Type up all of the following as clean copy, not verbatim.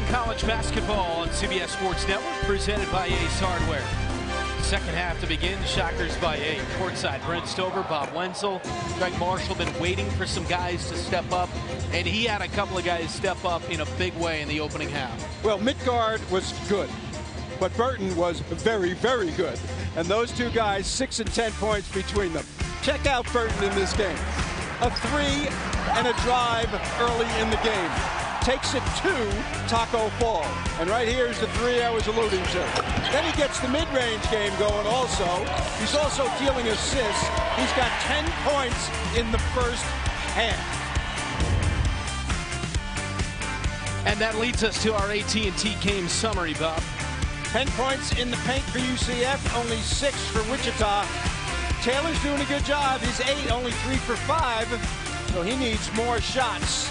College basketball on CBS Sports Network, presented by Ace Hardware. Second half to begin. Shockers by 8. Courtside, Brent Stover, Bob Wenzel, Greg Marshall been waiting for some guys to step up, and he had a couple of guys step up in a big way in the opening half. Well, Midgard was good, but Burton was very, very good. And those two guys, 6 and 10 points between them. Check out Burton in this game. A 3 and a drive early in the game. Takes it to Taco Fall. And right here is the 3 I was alluding to. Then he gets the mid-range game going also. He's also dealing assists. He's got 10 points in the first half. And that leads us to our AT&T game summary, Bob. 10 points in the paint for UCF, only 6 for Wichita. Taylor's doing a good job. He's 8, only 3 for 5. So he needs more shots.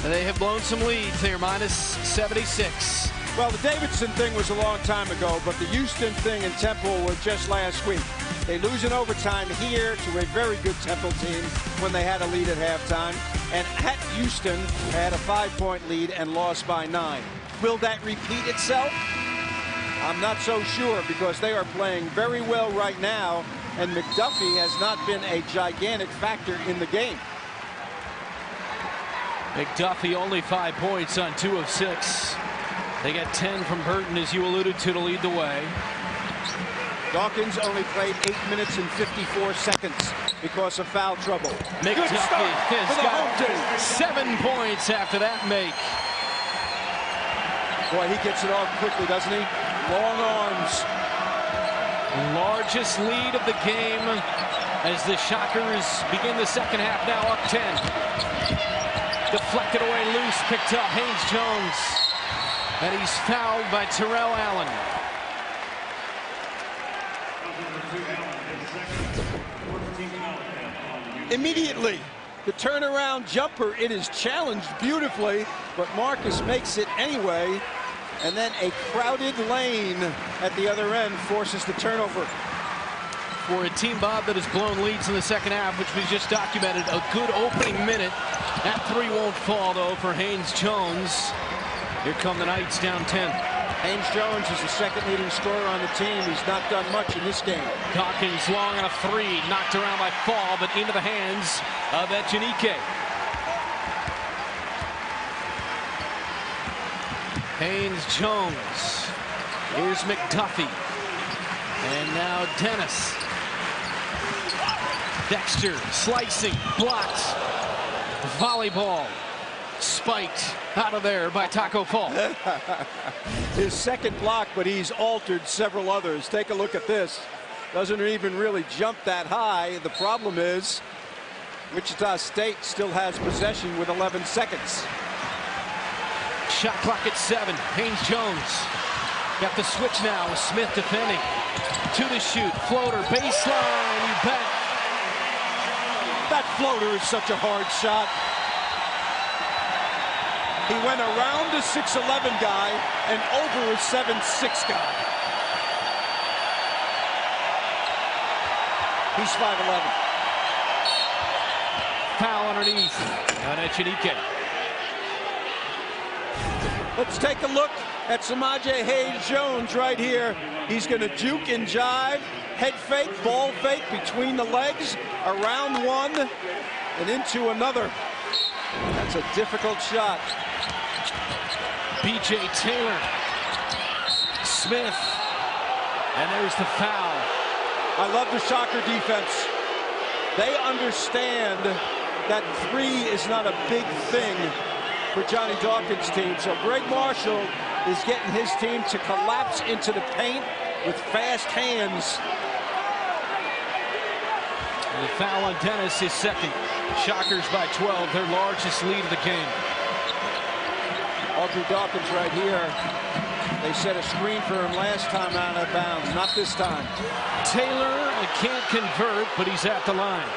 They have blown some leads. They are minus 76. Well, the Davidson thing was a long time ago, but the Houston thing in Temple was just last week. They lose in overtime here to a very good Temple team when they had a lead at halftime. And at Houston, they had a 5-point lead and lost by 9. Will that repeat itself? I'm not so sure, because they are playing very well right now, and McDuffie has not been a gigantic factor in the game. McDuffie only 5 points on 2 of 6. They got 10 from Burton, as you alluded to lead the way. Dawkins only played 8 minutes and 54 seconds because of foul trouble. McDuffie has got 7 points after that make. Boy, he gets it off quickly, doesn't he? Long arms. Largest lead of the game as the Shockers begin the second half, now up 10. Deflected away loose, picked up Haynes Jones. And he's fouled by Terrell Allen. Immediately, the turnaround jumper, it is challenged beautifully, but Marcus makes it anyway. And then a crowded lane at the other end forces the turnover. For a team, Bob, that has blown leads in the second half, which we just documented, a good opening minute. That 3 won't fall, though, for Haynes Jones. Here come the Knights down 10. Haynes Jones is the second leading scorer on the team. He's not done much in this game. Dawkins long on a 3, knocked around by Fall, but into the hands of Echenike. Haynes Jones. Here's McDuffie. And now Dennis. Dexter slicing, blocked. Volleyball. Spiked out of there by Taco Fall. His second block, but he's altered several others. Take a look at this. Doesn't even really jump that high. The problem is Wichita State still has possession with 11 seconds. Shot clock at 7. Haynes Jones got the switch now with Smith defending. To the shoot, floater, baseline, you bet. That floater is such a hard shot. He went around a 6'11" guy and over a 7'6" guy. He's 5'11". Foul underneath on Echenike. Let's take a look at Samaje Haynes Jones right here. He's going to juke and jive, head fake, ball fake between the legs, around one and into another. That's a difficult shot. B.J. Taylor. Smith. And there's the foul. I love the Shocker defense. They understand that 3 is not a big thing for Johnny Dawkins' team. So Greg Marshall is getting his team to collapse into the paint with fast hands. And the foul on Dennis is second. Shockers by 12, their largest lead of the game. Audrey Dawkins right here. They set a screen for him last time out of bounds, not this time. Taylor can't convert, but he's at the line.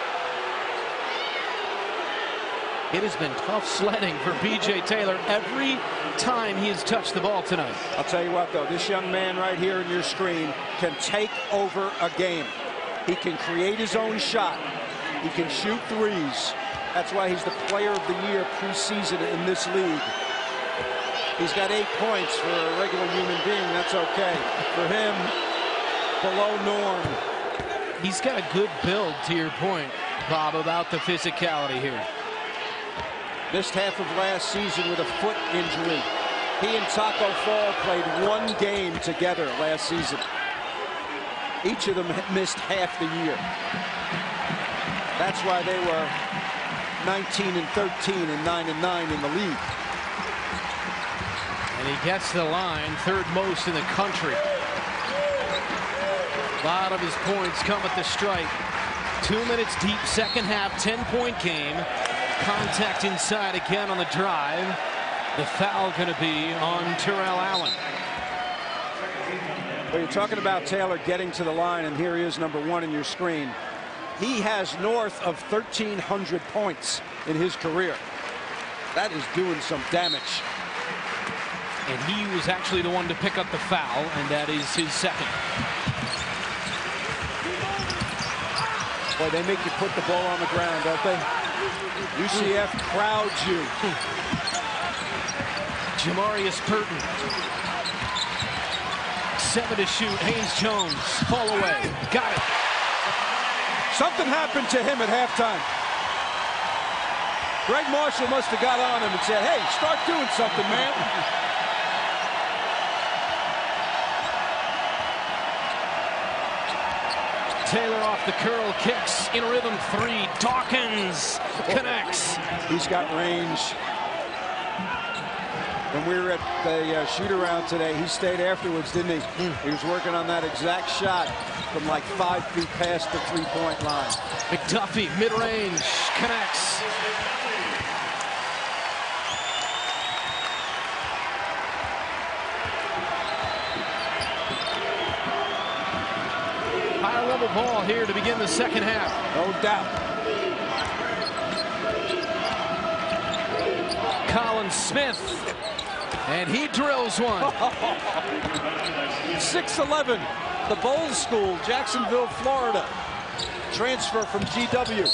It has been tough sledding for B.J. Taylor every time he has touched the ball tonight. I'll tell you what, though, this young man right here in your screen can take over a game. He can create his own shot. He can shoot threes. That's why he's the player of the year preseason in this league. He's got 8 points for a regular human being. That's okay. For him, below norm. He's got a good build, to your point, Bob, about the physicality here. Missed half of last season with a foot injury. He and Taco Fall played 1 game together last season. Each of them missed half the year. That's why they were 19-13 and 9-9 in the league. And he gets to the line, 3rd most in the country. A lot of his points come at the strike. 2 minutes deep, second half, 10-point game. Contact inside again on the drive. The foul going to be on Terrell Allen. Well, you're talking about Taylor getting to the line, and here he is, number 1 in your screen. He has north of 1,300 points in his career. That is doing some damage. And he was actually the one to pick up the foul, and that is his second. Boy, they make you put the ball on the ground, don't they? UCF crowds you. Jamarius Burton. 7 to shoot. Haynes Jones. Fall away. Got it. Something happened to him at halftime. Greg Marshall must have got on him and said, hey, start doing something, man. Taylor off the curl, kicks in a rhythm 3. Dawkins connects. He's got range. When we were at the shoot-around today, he stayed afterwards, didn't he? He was working on that exact shot from like 5 feet past the three-point line. McDuffie, mid-range, connects. High-level ball here to begin the second half. No doubt. Colin Smith, and he drills one. 6'11", the Bowles School, Jacksonville, Florida. Transfer from GW.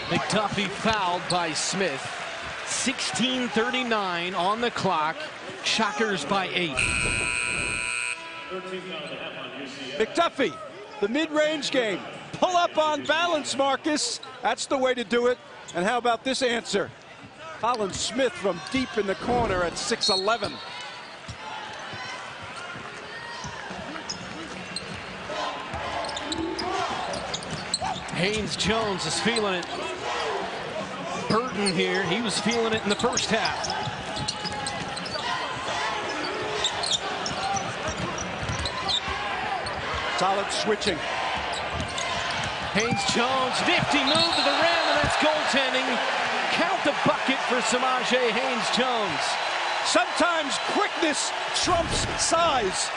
McDuffie fouled by Smith. 16:39 on the clock. Shockers by 8. McDuffie, the mid-range game. Pull up on balance, Marcus. That's the way to do it. And how about this answer? Colin Smith from deep in the corner at 6'11". Haynes Jones is feeling it. Burton here, he was feeling it in the first half. Solid switching. Haynes Jones, nifty move to the rim, and that's goaltending. Count the bucket for Samaje Haynes Jones. Sometimes quickness trumps size,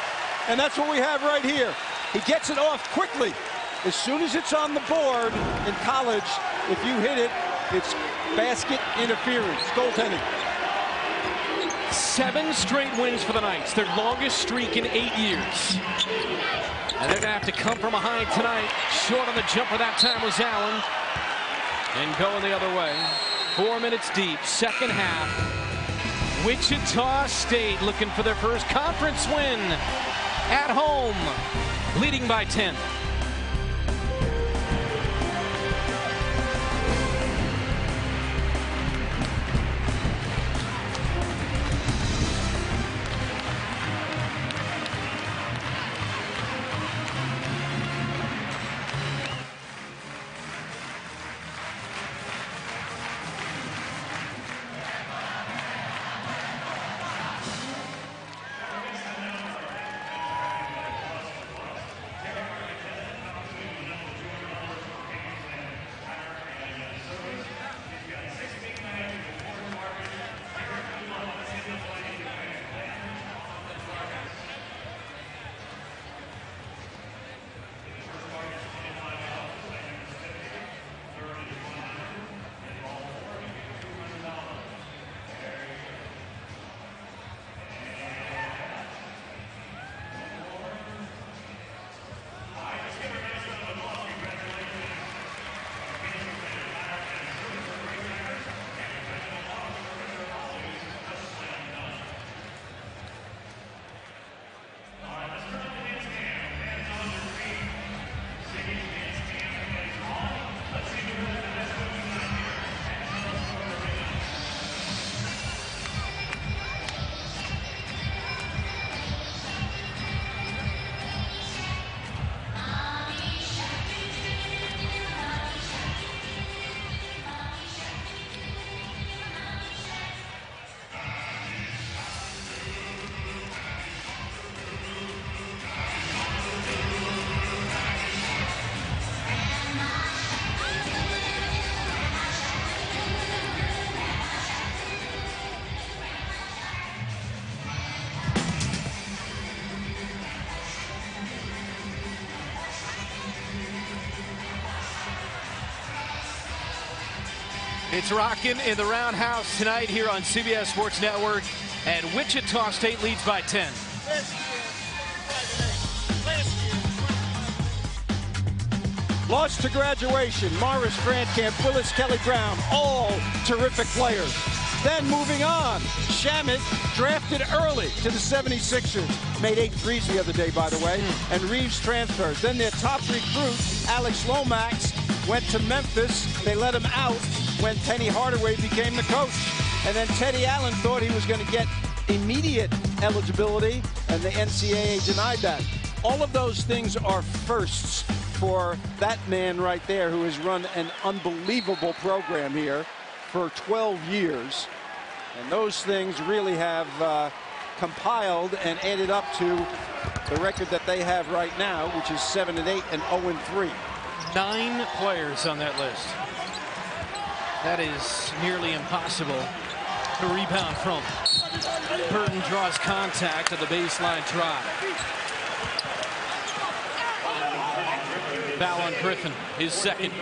and that's what we have right here. He gets it off quickly. As soon as it's on the board in college, if you hit it, it's basket interference, goaltending. 7 straight wins for the Knights, their longest streak in 8 years. And they're going to have to come from behind tonight. Short on the jumper that time was Allen. And going the other way. 4 minutes deep, second half. Wichita State looking for their first conference win at home, leading by 10. It's rocking in the Roundhouse tonight here on CBS Sports Network, and Wichita State leads by 10. Lost to graduation, Morris Grantcamp, Willis Kelly Brown, all terrific players. Then moving on, Shamet drafted early to the 76ers. Made 8 threes the other day, by the way, and Reeves transferred. Then their top recruit, Alex Lomax, went to Memphis. They let him out when Penny Hardaway became the coach. And then Teddy Allen thought he was going to get immediate eligibility, and the NCAA denied that. All of those things are firsts for that man right there, who has run an unbelievable program here for 12 years. And those things really have compiled and added up to the record that they have right now, which is 7-8 and 0-3. 9 players on that list. That is nearly impossible to rebound from. Burton draws contact at the baseline drive. Foul on Griffin, his second.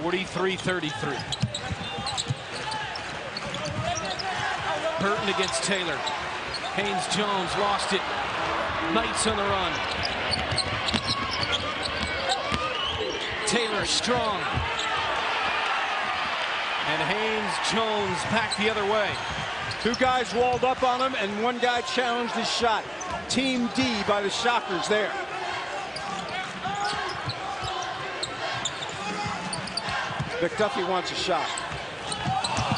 (43-33). Burton against Taylor. Haynes-Jones lost it. Knights on the run. Taylor strong. And Haynes-Jones back the other way. 2 guys walled up on him, and 1 guy challenged his shot. Team D by the Shockers there. McDuffie wants a shot.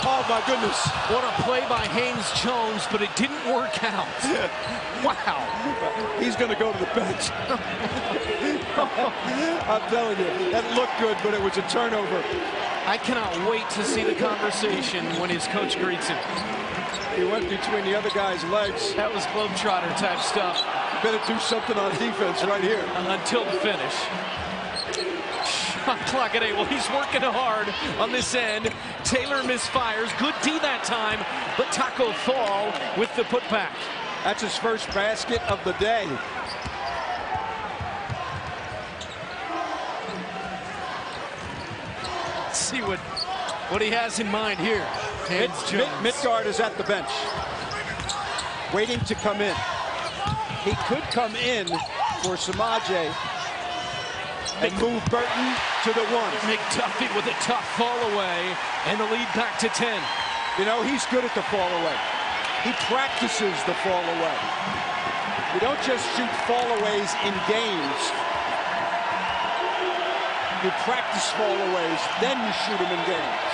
Oh, my goodness. What a play by Haynes-Jones, but it didn't work out. Wow. He's going to go to the bench. I'm telling you, that looked good, but it was a turnover. I cannot wait to see the conversation when his coach greets him. He went between the other guy's legs. That was Globetrotter type stuff. Better do something on defense right here. Until the finish. Shot clock at 8. Well, he's working hard on this end. Taylor misfires. Good D that time, but Taco Fall with the putback. That's his first basket of the day. Let's see what he has in mind here. Midgard is at the bench, waiting to come in. He could come in for Samaje and move Burton to the 1. McDuffie with a tough fall away, and the lead back to 10. You know, he's good at the fall away. He practices the fall away. You don't just shoot fall aways in games. You practice fall aways, then you shoot them in games.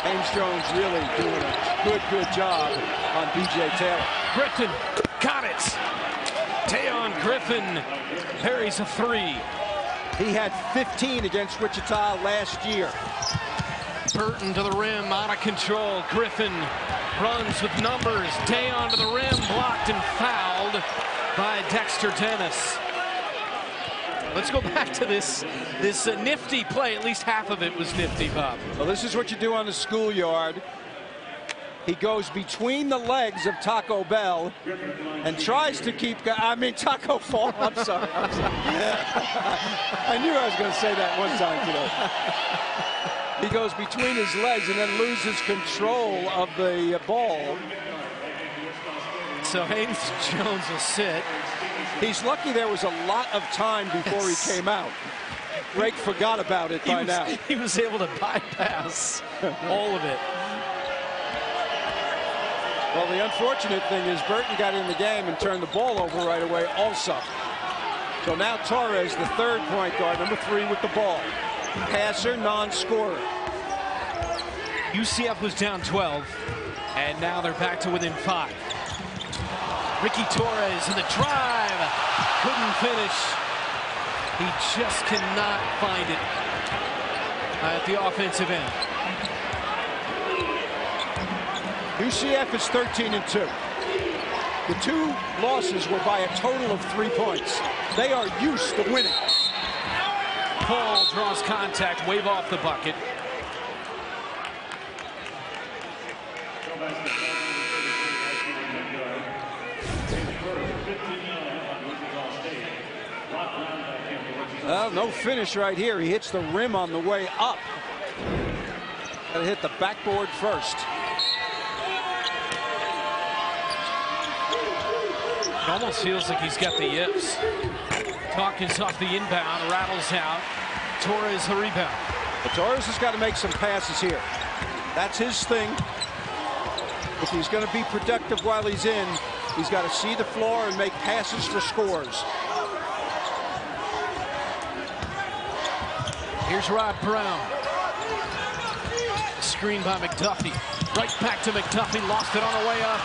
Haynes-Jones really doing a good job on B.J. Taylor. Griffin got it. Tayon Griffin parries a 3. He had 15 against Wichita last year. Burton to the rim, out of control. Griffin runs with numbers. Tayon to the rim, blocked and fouled by Dexter Dennis. Let's go back to this nifty play. At least half of it was nifty, Bob. Well, this is what you do on the schoolyard. He goes between the legs of Taco Bell and tries to keep, Taco Fall. I'm sorry. I knew I was going to say that one time today. He goes between his legs and then loses control of the ball. So Haynes-Jones will sit. He's lucky there was a lot of time before he came out. Greg forgot about it by now. He was able to bypass all of it. Well, the unfortunate thing is Burton got in the game and turned the ball over right away also. So now Torres, the 3rd point guard, number 3 with the ball. Passer, non-scorer. UCF was down 12, and now they're back to within 5. Ricky Torres in the drive. Couldn't finish. He just cannot find it at the offensive end. UCF is 13-2. The 2 losses were by a total of 3 points. They are used to winning. Paul draws contact, wave off the bucket. finish right here. He hits the rim on the way up. Got to hit the backboard first. It almost feels like he's got the yips. Dawkins off the inbound, rattles out. Torres the rebound. But Torres has got to make some passes here. That's his thing. If he's going to be productive while he's in, he's got to see the floor and make passes for scores. Here's Rod Brown. Screen by McDuffie. Right back to McDuffie. Lost it on the way up.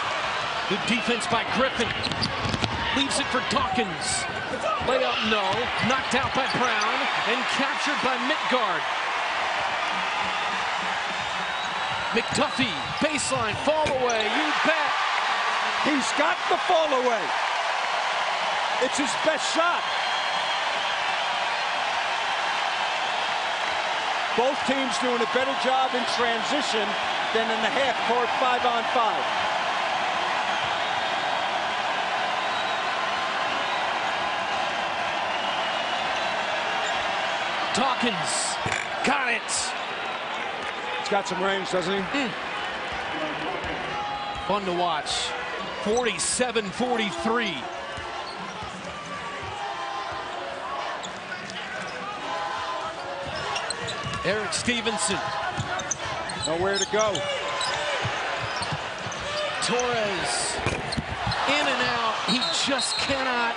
Good defense by Griffin. Leaves it for Dawkins. Layup, no. Knocked out by Brown and captured by Midgard. McDuffie, baseline, fall away. You bet. He's got the fall away. It's his best shot. Both teams doing a better job in transition than in the half-court 5-on-5. Dawkins got it. He's got some range, doesn't he? Fun to watch. 47-43. Eric Stevenson. Nowhere to go. Torres in and out. He just cannot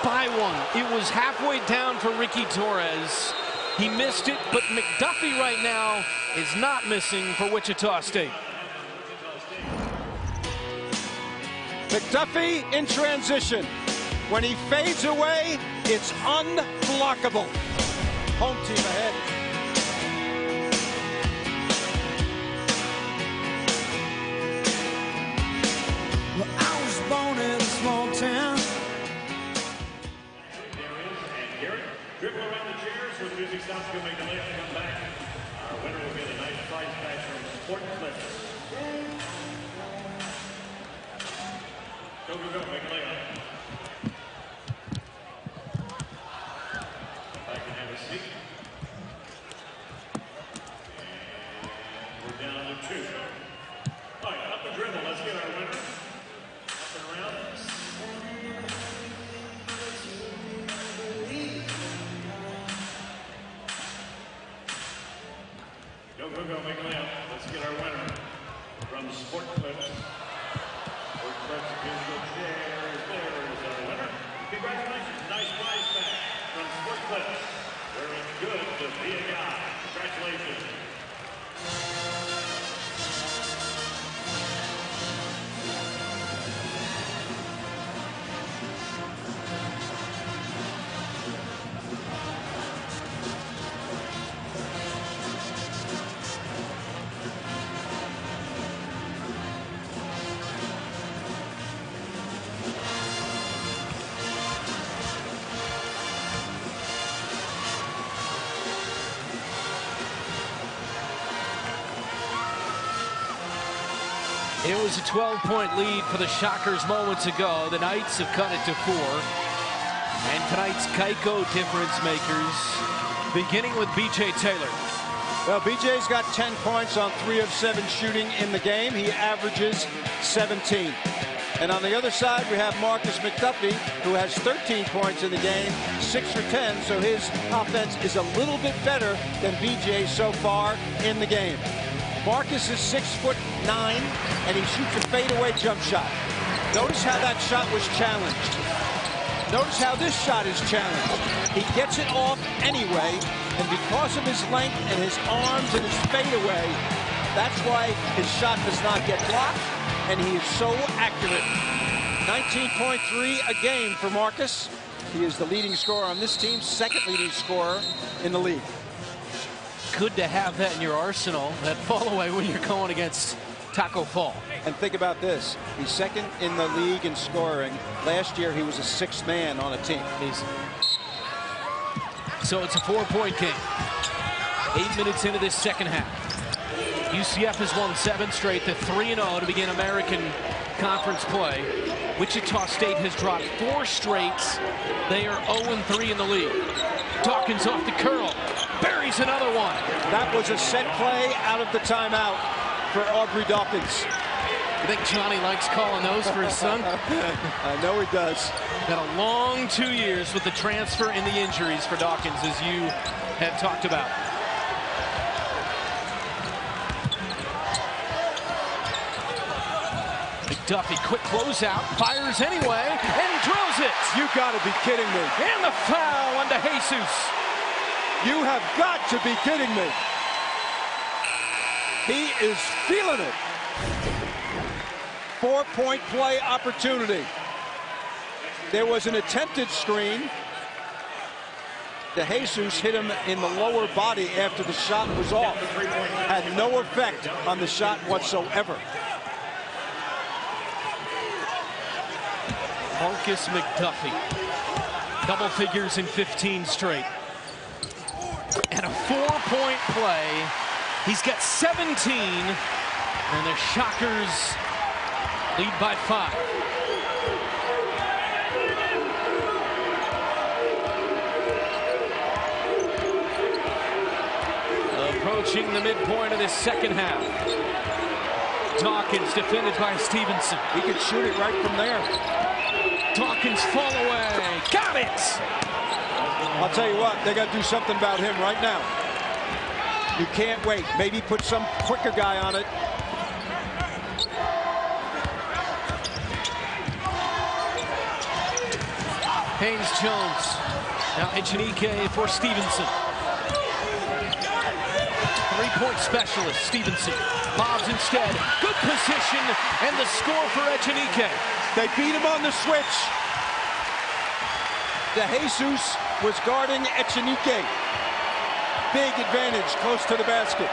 buy one. It was halfway down for Ricky Torres. He missed it, but McDuffie right now is not missing for Wichita State. McDuffie in transition. When he fades away, it's unblockable. Home team ahead. Well, I was born in a small town. Dribble around the chairs with music stops. Go make the layup and come back. Our winner will get a nice prize pack from Sport Clips. Go, make a layup. If I can have a seat. And we're down to 2. All right, up the dribble. Let's get our winner. Up and around. Go, make a layup. Let's get our winner from Sport Clips. Sport Clips musical chairs. There is our winner. Congratulations. Nice prize back from Sport Clips. Where it's good to be a guy. Congratulations. It was a 12-point lead for the Shockers moments ago. The Knights have cut it to 4. And tonight's Geico difference makers, beginning with B.J. Taylor. Well, BJ's got 10 points on 3 of 7 shooting in the game. He averages 17. And on the other side, we have Marcus McDuffie, who has 13 points in the game, 6 for 10. So his offense is a little bit better than BJ so far in the game. Marcus is 6'9", and he shoots a fadeaway jump shot. Notice how that shot was challenged. Notice how this shot is challenged. He gets it off anyway, and because of his length and his arms and his fadeaway, that's why his shot does not get blocked, and he is so accurate. 19.3 a game for Marcus. He is the leading scorer on this team, second leading scorer in the league. Good to have that in your arsenal, that fall away when you're going against Taco Fall. And think about this. He's second in the league in scoring. Last year, he was a 6th man on a team. So it's a 4-point game. 8 minutes into this second half. UCF has won 7 straight to 3-0 to begin American Conference play. Wichita State has dropped 4 straight. They are 0-3 in the league. Dawkins off the curl. Buries another one. That was a set play out of the timeout for Aubrey Dawkins. You think Johnny likes calling those for his son? I know he does. Got a long 2 years with the transfer and the injuries for Dawkins, as you have talked about. McDuffie, quick closeout, fires anyway, and drills it. You got to be kidding me. And the foul on Jesus. You have got to be kidding me. He is feeling it. 4-point play opportunity. There was an attempted screen. Jesus hit him in the lower body after the shot was off. Had no effect on the shot whatsoever. Marcus McDuffie, double figures in 15 straight. And a 4-point play. He's got 17, and the Shockers lead by 5. Approaching the midpoint of this second half. Dawkins defended by Stevenson. He could shoot it right from there. Dawkins fall away. Got it! I'll tell you what, they got to do something about him right now. You can't wait. Maybe put some quicker guy on it. Haynes Jones. Now Echenike for Stevenson. 3-point specialist, Stevenson. Bobs instead. Good position, and the score for Echenike. They beat him on the switch. Jesus was guarding Echenike. Big advantage close to the basket.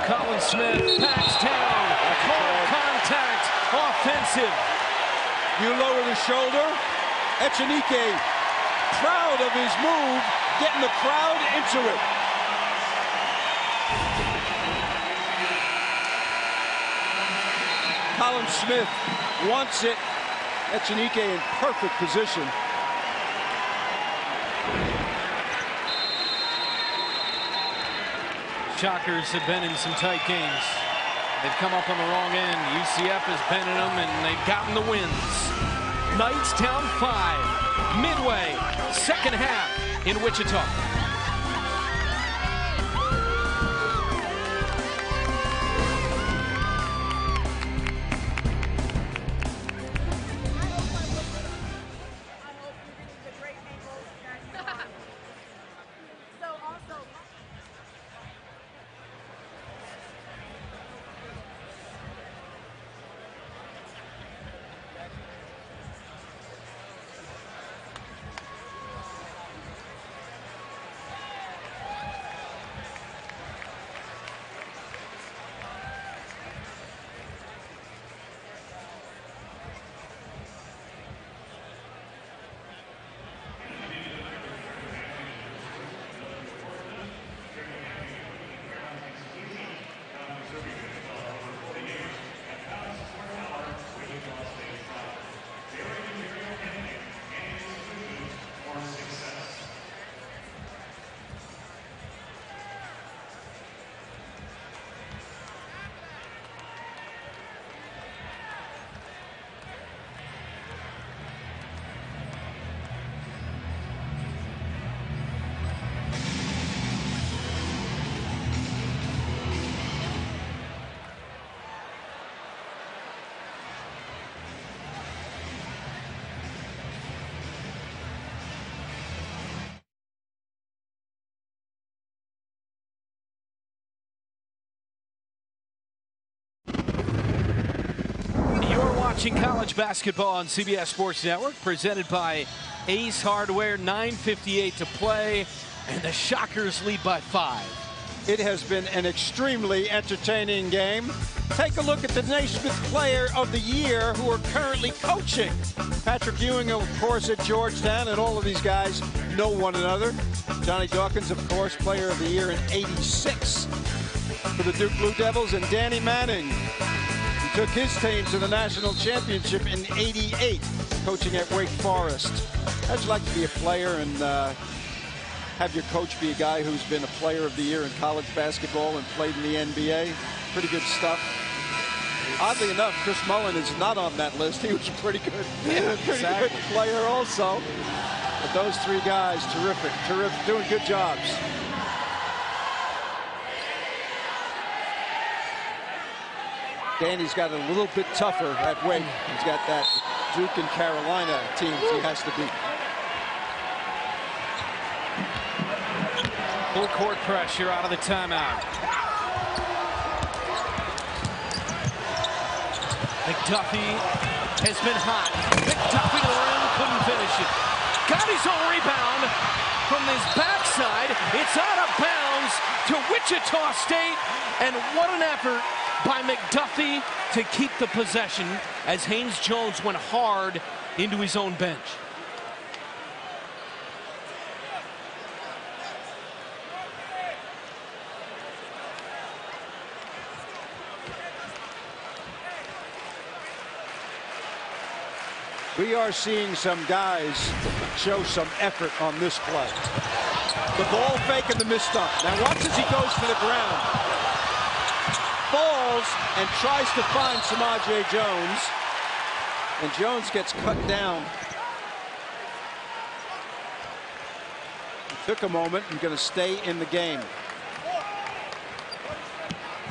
Colin Smith backs down. Hard contact. Offensive. You lower the shoulder. Echenike, proud of his move, getting the crowd into it. Colin Smith wants it. Echenike in perfect position. Shockers have been in some tight games. They've come up on the wrong end. UCF has been in them, and they've gotten the wins. Knights down 5. Midway, second half in Wichita. Watching college basketball on CBS Sports Network, presented by Ace Hardware. 9:58 to play, and the Shockers lead by 5. It has been an extremely entertaining game. Take a look at the Naismith Player of the Year who are currently coaching. Patrick Ewing, of course, at Georgetown, and all of these guys know one another. Johnny Dawkins, of course, Player of the Year in '86 for the Duke Blue Devils, and Danny Manning, who took his team to the national championship in '88, coaching at Wake Forest. How'd you like to be a player and have your coach be a guy who's been a player of the year in college basketball and played in the NBA? Pretty good stuff. Oddly enough, Chris Mullin is not on that list. He was a pretty good, good player also. But those three guys, terrific, doing good jobs. Danny's got a little bit tougher at Wake. He's got that Duke and Carolina teams he has to beat. Full court pressure out of the timeout. McDuffie has been hot. McDuffie to the rim, couldn't finish it. Got his own rebound from his backside. It's out of bounds to Wichita State. And what an effort by McDuffie to keep the possession as Haynes Jones went hard into his own bench. We are seeing some guys show some effort on this play. The ball fake and the misstop. Now watch as he goes to the ground. Falls and tries to find Samaje Jones. And Jones gets cut down. It took a moment and going to stay in the game.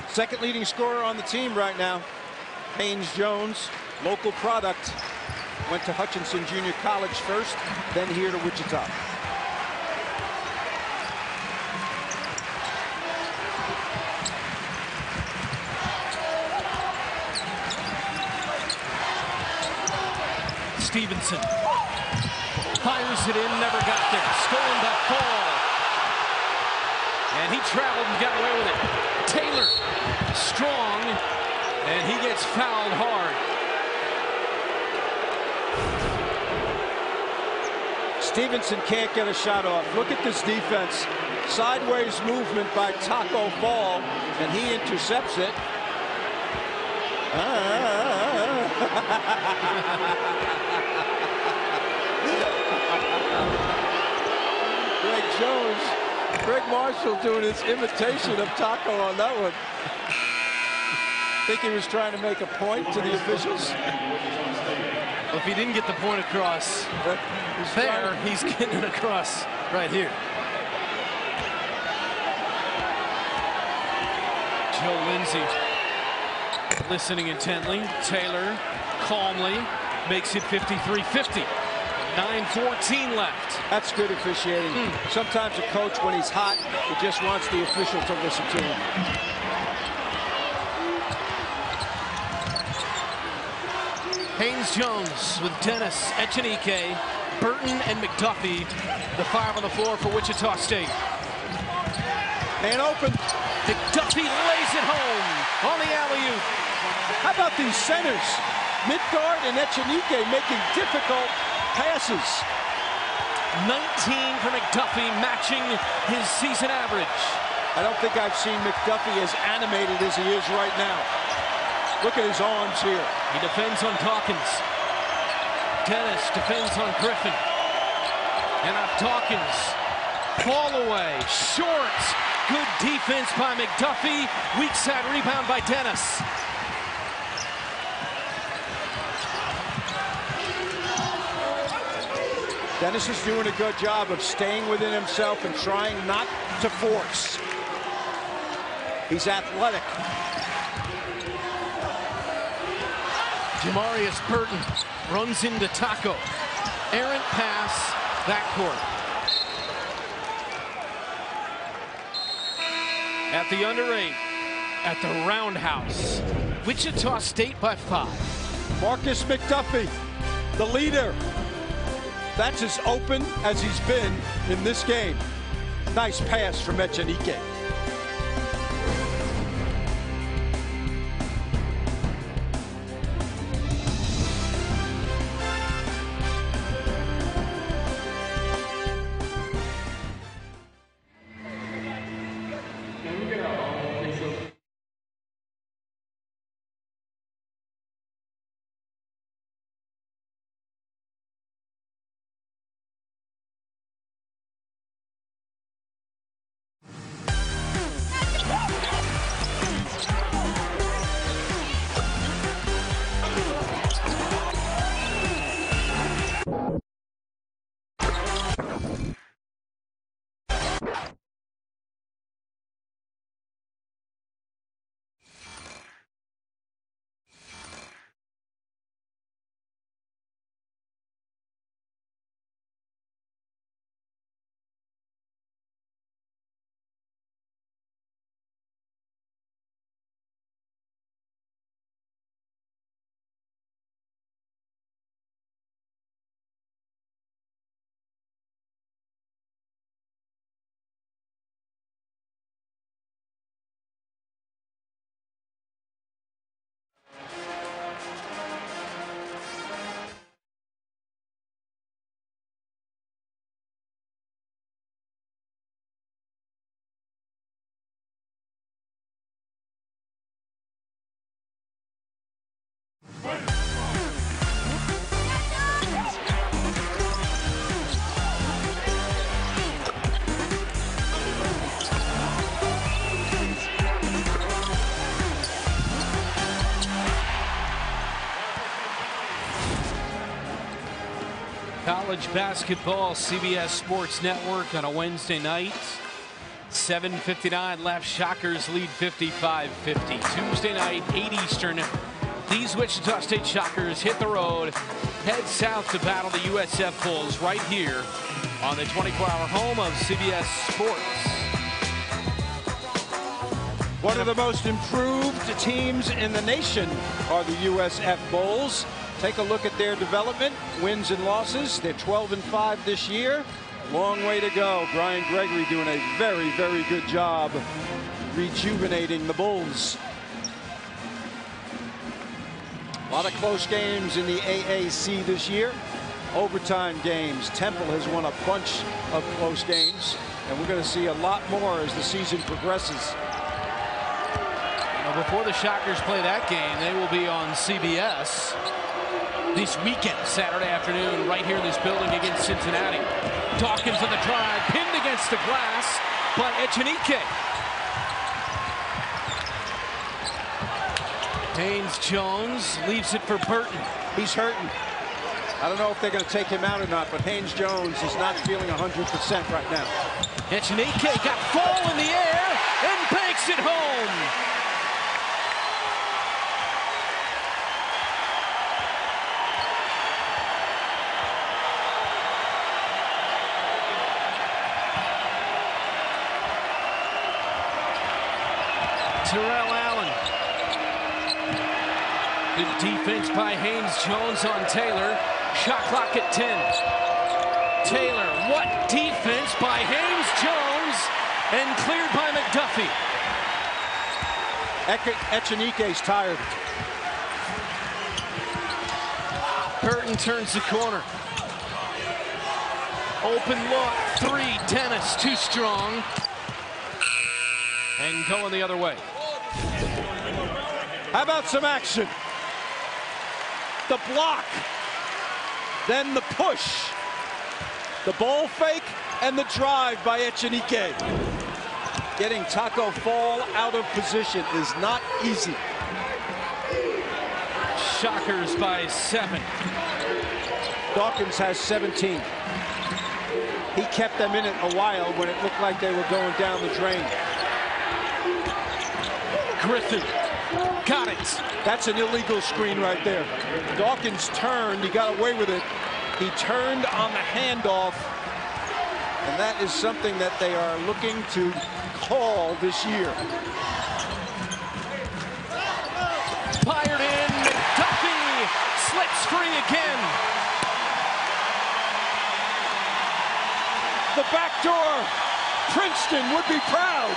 Second leading scorer on the team right now. Haynes Jones, local product. Went to Hutchinson Junior College first, then here to Wichita. Stevenson fires it in, never got there. Stolen by Fall. And he traveled and got away with it. Taylor, strong, and he gets fouled hard. Stevenson can't get a shot off. Look at this defense. Sideways movement by Taco Fall, and he intercepts it. Greg Marshall doing his imitation of Taco on that one. Think he was trying to make a point to the officials? Well, if he didn't get the point across there, he's getting it across right here. Joe Lindsay listening intently. Taylor calmly makes it 53-50. 9:14 left. That's good officiating. Sometimes a coach, when he's hot, he just wants the official to listen to him. Haynes Jones with Dennis, Echenike, Burton, and McDuffie. The five on the floor for Wichita State. Man open. McDuffie lays it home on the alley-oop. How about these centers? Midgard and Echenike making difficult passes. 19 for McDuffie, matching his season average. I don't think I've seen McDuffie as animated as he is right now. Look at his arms here. He defends on Dawkins. Dennis defends on Griffin. And now Dawkins. Ball away. Short. Good defense by McDuffie. Weak side rebound by Dennis. Dennis is doing a good job of staying within himself and trying not to force. He's athletic. Jamarius Burton runs into Taco. Errant pass, backcourt. At the under 8, at the Roundhouse. Wichita State by 5. Marcus McDuffie, the leader. That's as open as he's been in this game. Nice pass from Echenike. College basketball, CBS Sports Network on a Wednesday night. 7:59 left. Shockers lead 55-50. Tuesday night, 8 Eastern. These Wichita State Shockers hit the road, head south to battle the UCF Bulls right here on the 24-hour home of CBS Sports. One of the most improved teams in the nation are the USF Bulls. Take a look at their development, wins and losses. They're 12-5 this year. Long way to go. Brian Gregory doing a very, very good job rejuvenating the Bulls. A lot of close games in the AAC this year. Overtime games. Temple has won a bunch of close games, and we're going to see a lot more as the season progresses. Before the Shockers play that game, they will be on CBS this weekend, Saturday afternoon, right here in this building against Cincinnati. Dawkins on the drive, pinned against the glass by Echenike. Haynes-Jones leaves it for Burton. He's hurting. I don't know if they're going to take him out or not, but Haynes-Jones is not feeling 100% right now. Echenike got ball in the air and banks it home. Terrell Allen. Good defense by Haynes-Jones on Taylor. Shot clock at 10. Taylor, what defense by Haynes-Jones, and cleared by McDuffie. Echenike's tired. Burton turns the corner. Open look, three, Dennis, too strong. And going the other way. How about some action? The block, then the push, the ball fake, and the drive by Echenike. Getting Taco Fall out of position is not easy. Shockers by 7. Dawkins has 17. He kept them in it a while when it looked like they were going down the drain. Griffin got it. That's an illegal screen right there. Dawkins turned, he got away with it. He turned on the handoff, and that is something that they are looking to call this year. Fired in, McDuffie slips free again. The back door, Princeton would be proud.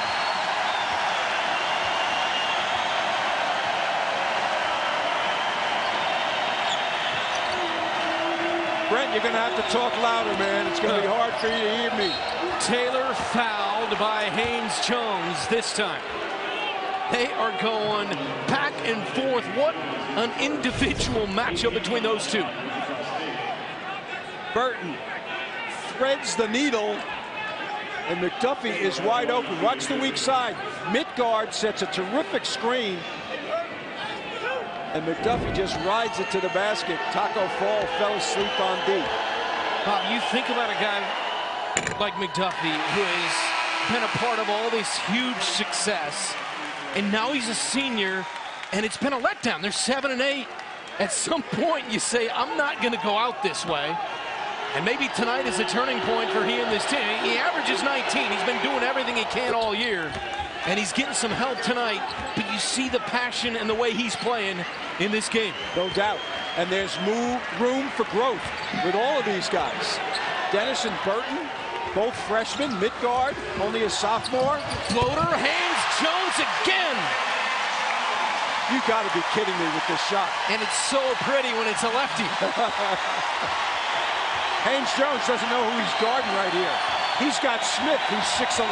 Brent, you're going to have to talk louder, man. It's going to be hard for you to hear me. Taylor fouled by Haynes-Jones this time. They are going back and forth. What an individual matchup between those two. Burton threads the needle, and McDuffie is wide open. Watch the weak side. Midgard sets a terrific screen, and McDuffie just rides it to the basket. Taco Fall fell asleep on D. Bob, you think about a guy like McDuffie, who is been a part of all this huge success, and now he's a senior, and it's been a letdown. They're 7-8. At some point, you say, I'm not going to go out this way. And maybe tonight is a turning point for he and this team. He averages 19. He's been doing everything he can all year. And he's getting some help tonight. But you see the passion and the way he's playing in this game. No doubt. And there's room for growth with all of these guys. Dennis and Burton, both freshmen. Midgard, only a sophomore. Floater, Haynes Jones again. You got to be kidding me with this shot. And it's so pretty when it's a lefty. Haynes Jones doesn't know who he's guarding right here. He's got Smith, who's 6'11".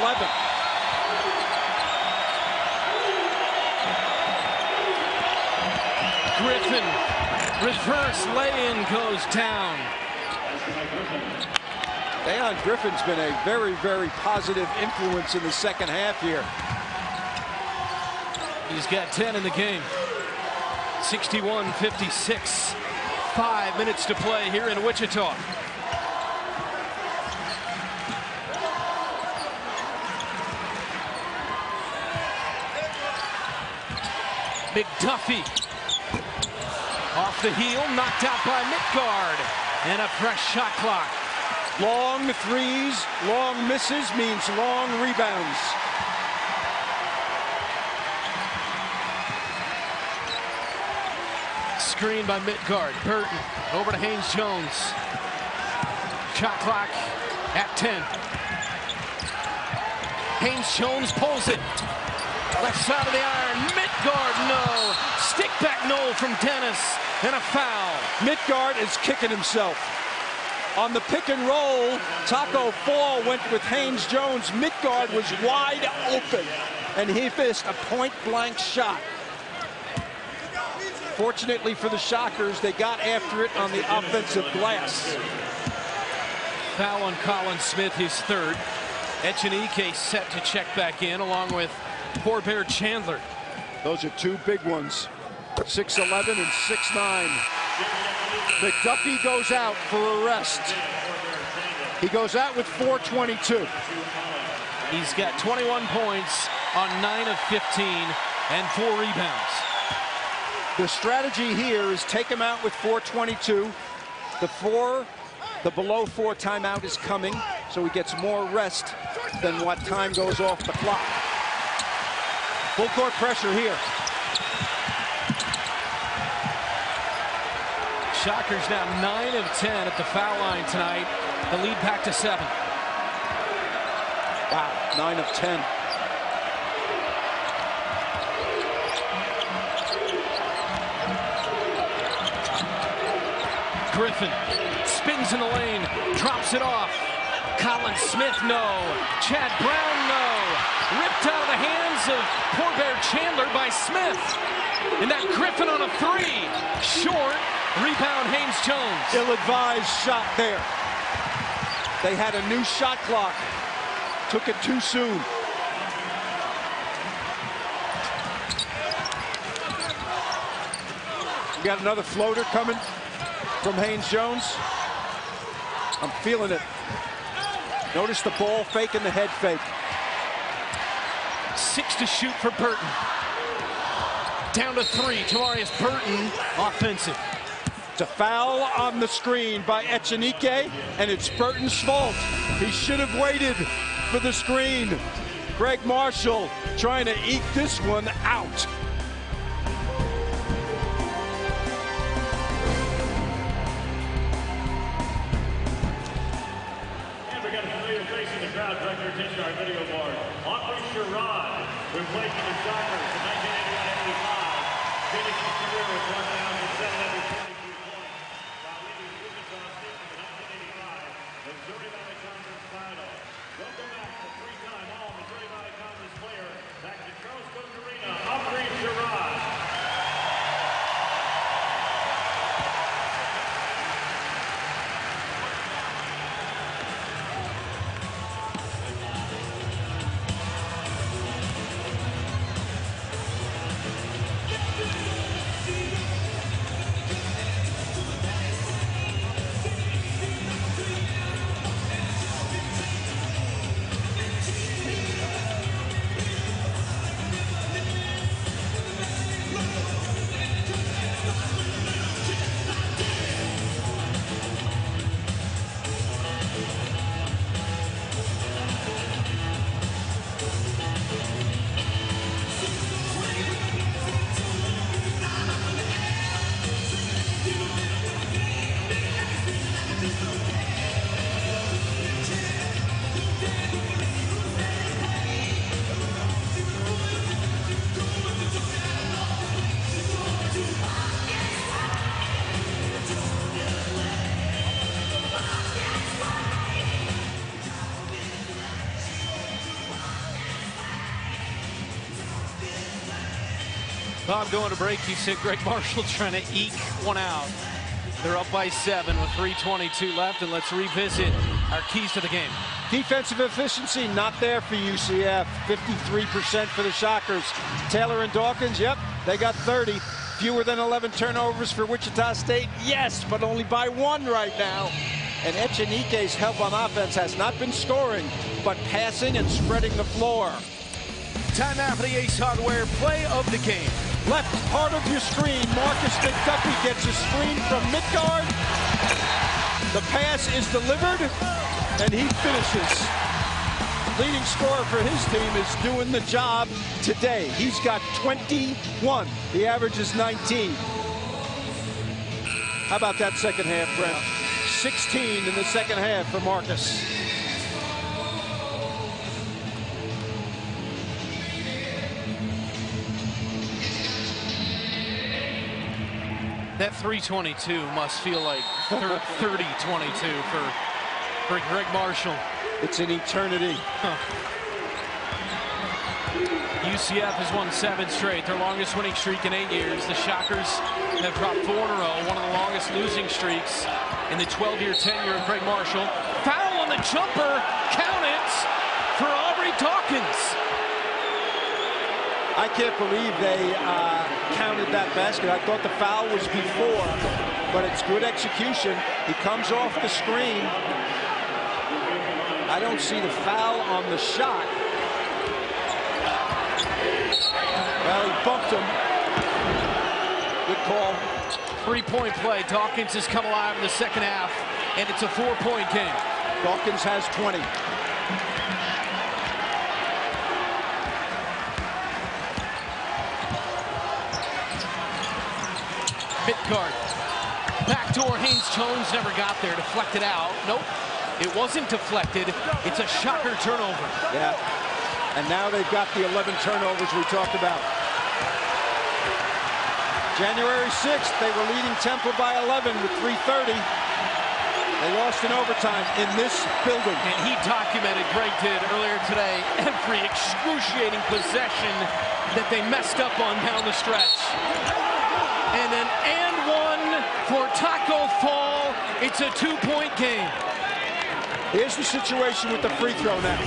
Griffin, reverse lay-in goes down. Dayon Griffin's been a very, very positive influence in the second half here. He's got 10 in the game. 61-56. 5 minutes to play here in Wichita. McDuffie off the heel, knocked out by Midgard, and a fresh shot clock. Long threes, long misses means long rebounds. Screen by Midgard. Burton over to Haynes Jones. Shot clock at 10. Haynes Jones pulls it. Left side of the iron. Midgard, no. Stick back no from Dennis, and a foul. Midgard is kicking himself. On the pick and roll, Taco Fall went with Haynes Jones. Midgard was wide open, and he missed a point-blank shot. Fortunately for the Shockers, they got after it on the offensive glass. Foul on Colin Smith, his third. Echenike set to check back in, along with Bear Chandler. Those are two big ones, 6'11" and 6'9". McDuffie goes out for a rest. He goes out with 4:22. He's got 21 points on 9 of 15 and 4 rebounds. The strategy here is take him out with 4:22. The below 4 timeout is coming, so he gets more rest than what time goes off the clock. Full court pressure here. Shockers now 9 of 10 at the foul line tonight. The lead back to 7. Wow, 9 of 10. Griffin spins in the lane, drops it off. Colin Smith, no. Chad Brown, no. Ripped out of the hands of Bear Chandler by Smith. And that Griffin on a 3. Short. Rebound, Haynes Jones. Ill-advised shot there. They had a new shot clock. Took it too soon. We got another floater coming from Haynes Jones. I'm feeling it. Notice the ball fake and the head fake. 6 to shoot for Burton. Down to 3. Tamarius Burton, offensive. It's a foul on the screen by Echenike, and it's Burton's fault. He should have waited for the screen. Greg Marshall trying to eke this one out. And we got a familiar face in the crowd. Direct your attention to our video board. Aubrey Sherrod, who played for the Shockers in 1981-85. Finished his career with 1,742 points. While leading Wichita St in the 1985 Missouri Valley Conference final. Welcome back to 3-time All-Missouri Valley Conference player. Back to Charles Cook Arena, Aubrey Sherrod. Bob, going to break, you said Greg Marshall trying to eke one out. They're up by 7 with 3:22 left, and let's revisit our keys to the game. Defensive efficiency not there for UCF. 53% for the Shockers. Taylor and Dawkins, yep, they got 30. Fewer than 11 turnovers for Wichita State, yes, but only by 1 right now. And Echenike's help on offense has not been scoring, but passing and spreading the floor. Timeout for the Ace Hardware play of the game. Left part of your screen, Marcus McDuffie gets a screen from Midgard. The pass is delivered, and he finishes. Leading scorer for his team is doing the job today. He's got 21. The average is 19. How about that second half, Brent? 16 in the second half for Marcus. That 3:22 must feel like 30:22 for Greg Marshall. It's an eternity. UCF has won 7 straight, their longest winning streak in 8 years. The Shockers have dropped 4 in a row, one of the longest losing streaks in the 12-year tenure of Greg Marshall. Foul on the jumper, count it for Aubrey Dawkins. I can't believe they counted that basket. I thought the foul was before, but it's good execution. He comes off the screen. I don't see the foul on the shot. Well, he bumped him. Good call. 3-point play. Dawkins has come alive in the second half, and it's a 4-point game. Dawkins has 20. Midgard. Backdoor Haynes Jones never got there. Deflected out. Nope. It wasn't deflected. It's a Shocker turnover. Yeah. And now they've got the 11 turnovers we talked about. January 6th, they were leading Temple by 11 with 3:30. They lost in overtime in this building. And he documented, Greg did earlier today, every excruciating possession that they messed up on down the stretch. And an and 1 for Taco Fall. It's a 2-point game. Here's the situation with the free throw now.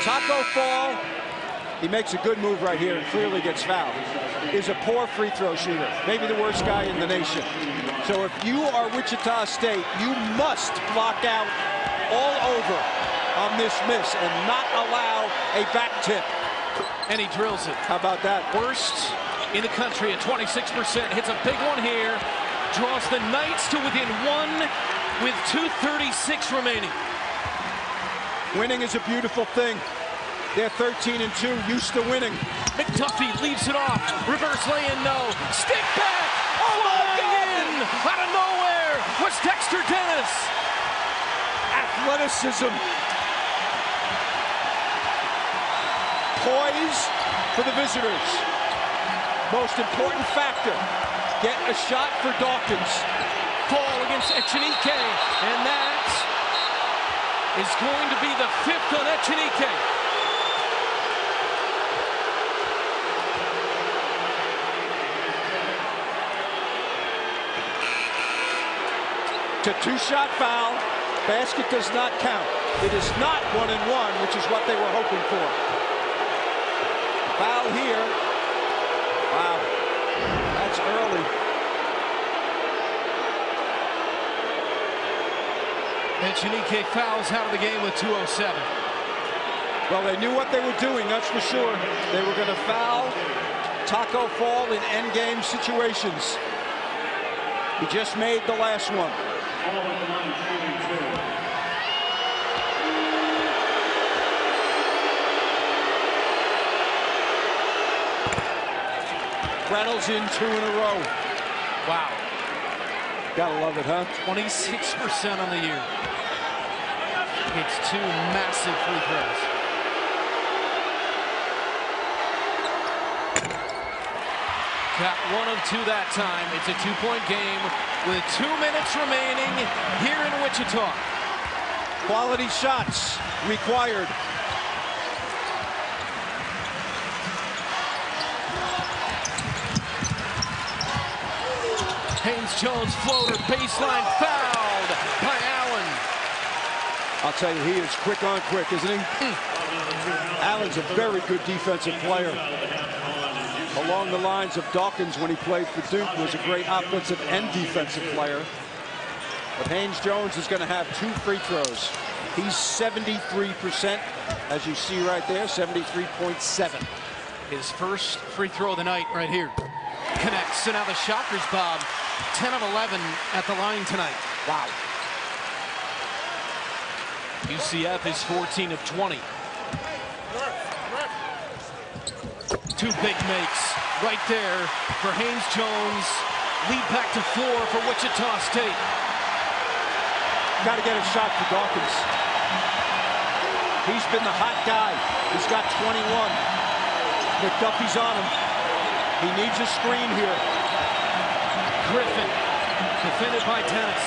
Taco Fall, he makes a good move right here and clearly gets fouled, is a poor free throw shooter, maybe the worst guy in the nation. So if you are Wichita State, you must block out all over on this miss and not allow a back tip. And he drills it. How about that? Worst in the country at 26%. Hits a big one here. Draws the Knights to within 1 with 2:36 remaining. Winning is a beautiful thing. They're 13-2, used to winning. McDuffie leaves it off. Reverse lay-in, no. Stick back. Oh, my God. In out of nowhere was Dexter Dennis. Athleticism. Poise for the visitors. Most important factor. Get a shot for Dawkins. Fall against Echenike, and that is going to be the 5th on Echenike. To 2-shot foul. Basket does not count. It is not 1-and-1, which is what they were hoping for. Foul here. Wow. That's early. Echenike fouls out of the game with 2:07. Well, they knew what they were doing, that's for sure. They were going to foul Taco Fall in endgame situations. He just made the last one. Reynolds in 2 in a row. Wow. Gotta love it, huh? 26% on the year. It's 2 massive free throws. Got 1 of 2 that time. It's a 2-point game with 2 minutes remaining here in Wichita. Quality shots required. Haynes-Jones floater, baseline fouled by Allen. I'll tell you, he is quick on quick, isn't he? Allen's a very good defensive player. Along the lines of Dawkins when he played for Duke, was a great offensive and defensive player. But Haynes-Jones is going to have 2 free throws. He's 73%, as you see right there, 73.7. His first free throw of the night right here. Connects, so now the Shockers, Bob, 10 of 11 at the line tonight. Wow. UCF is 14 of 20. 2 big makes right there for Haynes-Jones. Lead back to 4 for Wichita State. Got to get a shot for Dawkins. He's been the hot guy. He's got 21. McDuffie's on him. He needs a screen here. Griffin, defended by Dennis.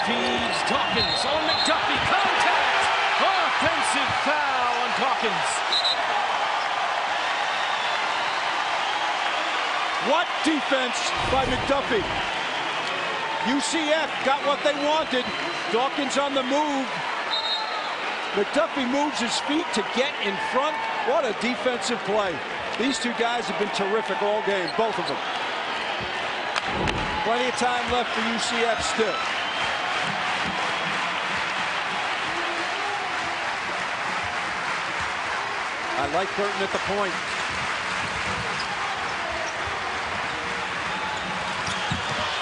Feeds Dawkins on McDuffie. Contact! Offensive foul on Dawkins. What defense by McDuffie. UCF got what they wanted. Dawkins on the move. McDuffie moves his feet to get in front. What a defensive play. These 2 guys have been terrific all game, both of them. Plenty of time left for UCF still. I like Burton at the point.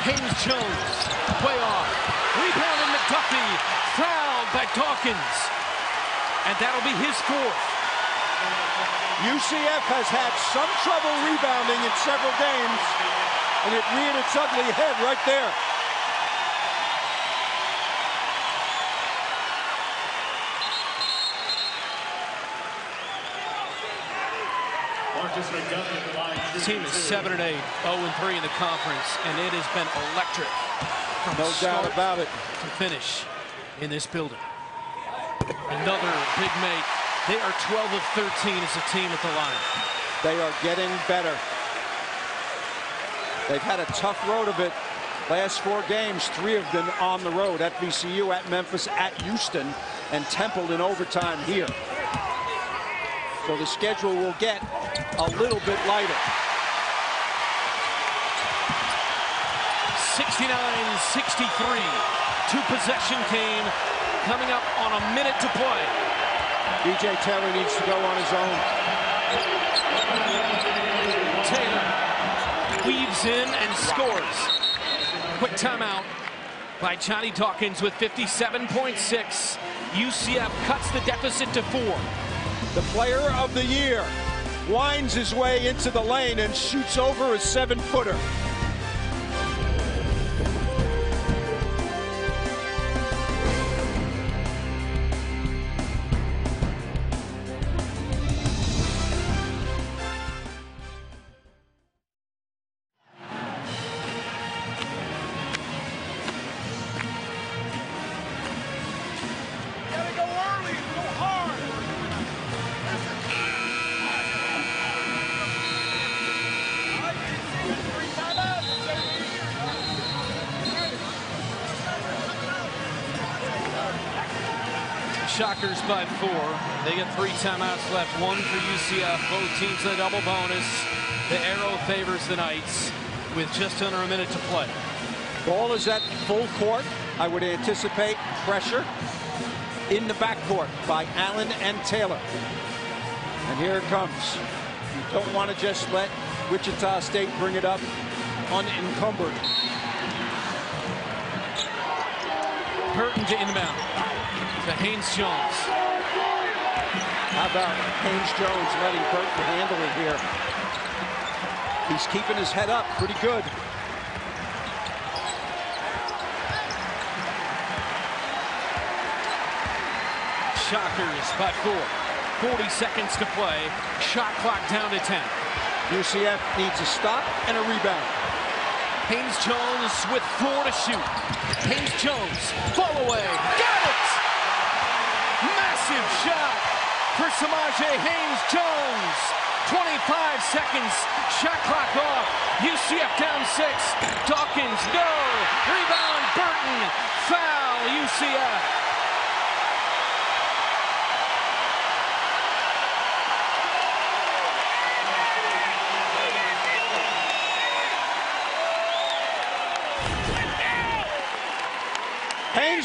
Haynes-Jones, way off. Rebounded McDuffie, fouled by Dawkins. And that'll be his 4th. UCF has had some trouble rebounding in several games, and it reared its ugly head right there. The team is 7 and 8, 0 and 3 in the conference, and it has been electric from No doubt about it. to finish in this building. Another big make. They are 12 of 13 as a team at the line. They are getting better. They've had a tough road of it. Last 4 games, 3 of them on the road. At VCU, at Memphis, at Houston, and Temple in overtime here. So the schedule will get a little bit lighter. 69-63. 2-possession game coming up on a minute to play. DJ Taylor needs to go on his own. Taylor weaves in and scores. Quick timeout by Johnny Dawkins with 57.6. UCF cuts the deficit to 4. The player of the year winds his way into the lane and shoots over a 7-footer. Shockers by 4. They get 3 timeouts left. 1 for UCF. Both teams in a double bonus. The arrow favors the Knights with just under a minute to play. Ball is at full court. I would anticipate pressure in the backcourt by Allen and Taylor. And here it comes. You don't want to just let Wichita State bring it up unencumbered. Burton to inbound. To Haynes-Jones. How about Haynes-Jones letting Burton handle it here? He's keeping his head up pretty good. Shockers by 4. 40 seconds to play. Shot clock down to 10. UCF needs a stop and a rebound. Haynes-Jones with 4 to shoot. Haynes-Jones, fall away, got it! Massive shot for Samaje Haynes-Jones. 25 seconds. Shot clock off. UCF down 6. Dawkins, no. Rebound, Burton. Foul, UCF.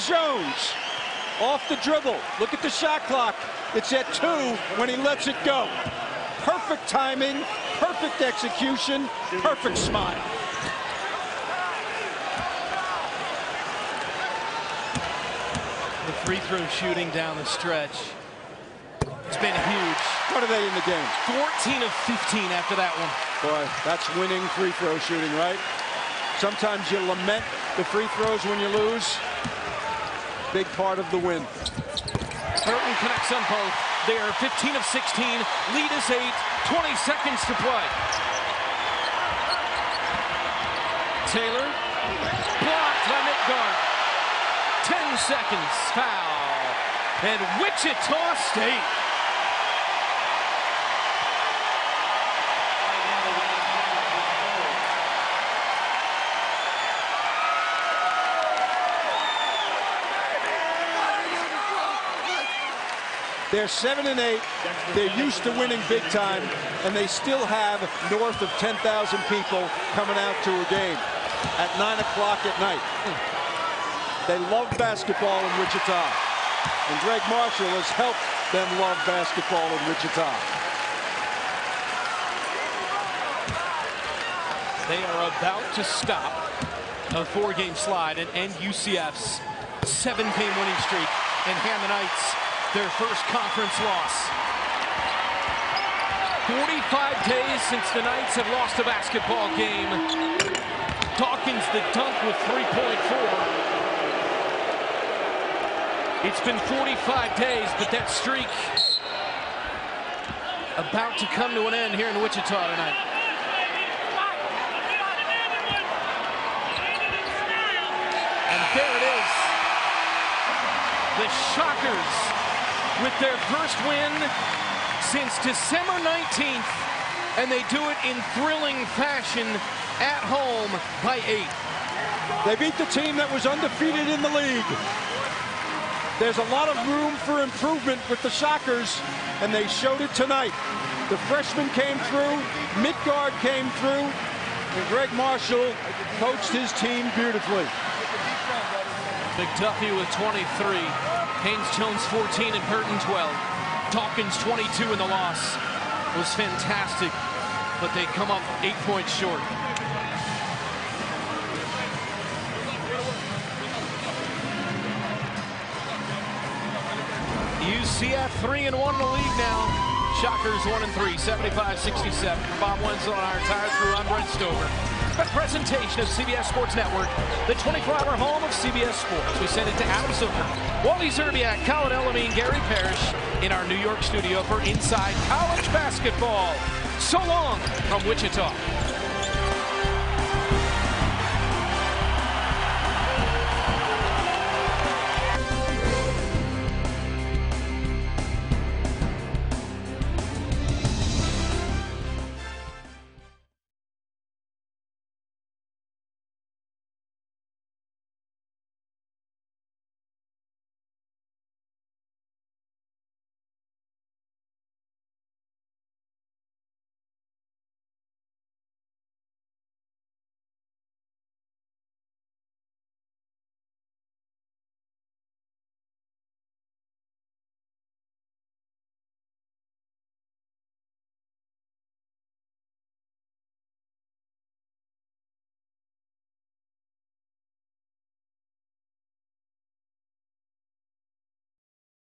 Jones off the dribble. Look at the shot clock. It's at 2 when he lets it go. Perfect timing, perfect execution, perfect smile. The free throw shooting down the stretch. It's been huge. What are they in the game? 14 of 15 after that one. Boy, that's winning free throw shooting, right? Sometimes you lament the free throws when you lose. Big part of the win. Burton connects on both. They are 15 of 16. Lead is 8. 20 seconds to play. Taylor blocked by Midgard. 10 seconds. Foul. And Wichita State. They're 7 and 8. They're used to winning big time, and they still have north of 10,000 people coming out to a game at 9 o'clock at night. They love basketball in Wichita, and Greg Marshall has helped them love basketball in Wichita. They are about to stop a 4-game slide and end UCF's 7-game winning streak and hand the Knights their first conference loss. 45 days since the Knights have lost a basketball game. Dawkins the dunk with 3.4. It's been 45 days, but that streak about to come to an end here in Wichita tonight. And there it is. The Shockers with their first win since December 19th, and they do it in thrilling fashion at home by 8. They beat the team that was undefeated in the league. There's a lot of room for improvement with the Shockers, and they showed it tonight. The freshmen came through, Midgard came through, and Greg Marshall coached his team beautifully. McDuffie with 23. Haynes-Jones 14 and Burton 12. Dawkins 22 in the loss. It was fantastic, but they come up 8 points short. UCF 3-1 in the league now. Shockers 1-3, 75-67. Bob Wenzel and our entire crew. I'm Brent Stover. A presentation of CBS Sports Network, the 24-hour home of CBS Sports. We send it to Adam Silver, Wally Zerbiak, Colin Ellamy, and Gary Parrish in our New York studio for Inside College Basketball. So long from Wichita.